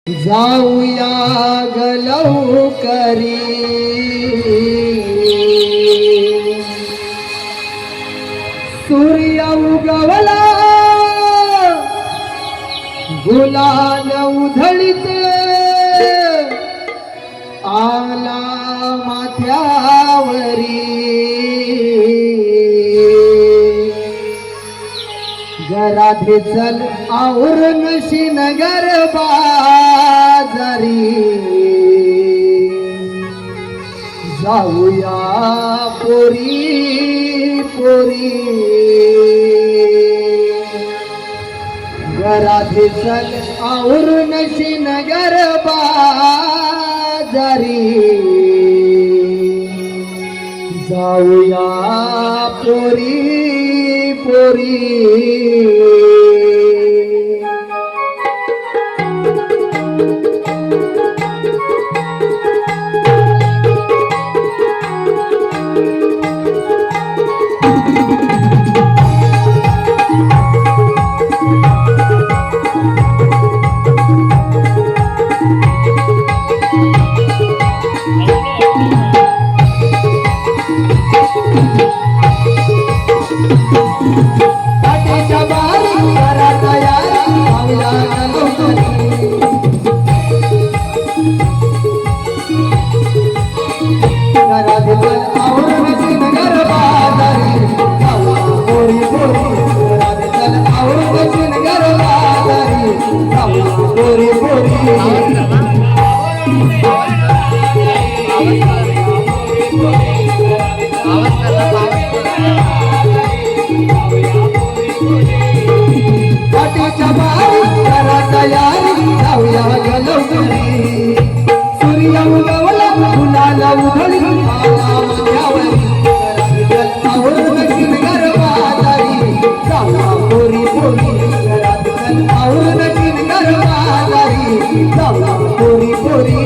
जाऊया लवकरी सूर्य उगवला गुलाल उधळीते आला माथ्यावरी जरा चल आवरून नगर बाजारी जाऊया पोरी पोरी जरा चल आवरून नगर बाजारी जाऊया पोरी पोरी सूर्य उगवला गुलाल उधळी आला माथ्यावरी आवरून नगर बाजारी जाऊया पोरी पोरी आवरून नगर बाजारी जाऊया पोरी पोरी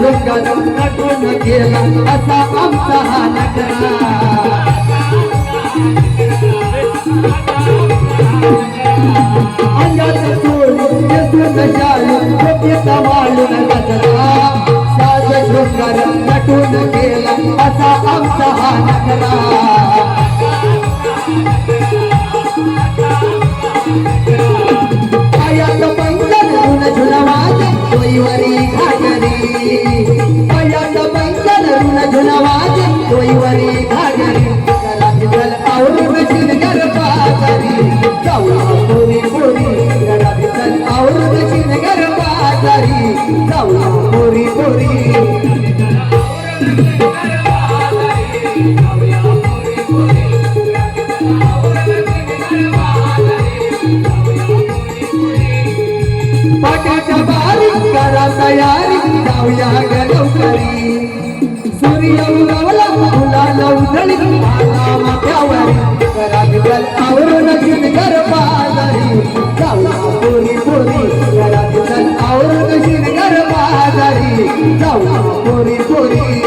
नटून गेला असा आमचा हा नटरा अंगात चोळून दिसून जाळू डोक्याचा माळून गजरा साज शृंगार नटून गेला असा आमचा हा नटरा पायात पंचन झुलवाजे डोईवरी घागरी पायात पंचन झुलवाजे डोईवरी घागरी जल आवरून नगर बाजारी जाऊया पोरी पोरी जल आवरून नगर बाजारी जाऊया पोरी पोरी पाटाच्या बारी करा तयारी जाऊया लवकरी सूर्य उगवला गुलाल उधळी आला माथ्यावरी करा जल आवरून नगर बाजारी जाऊया पोरी पोरी करा जल आवरून नगर बाजारी जाऊया पोरी पोरी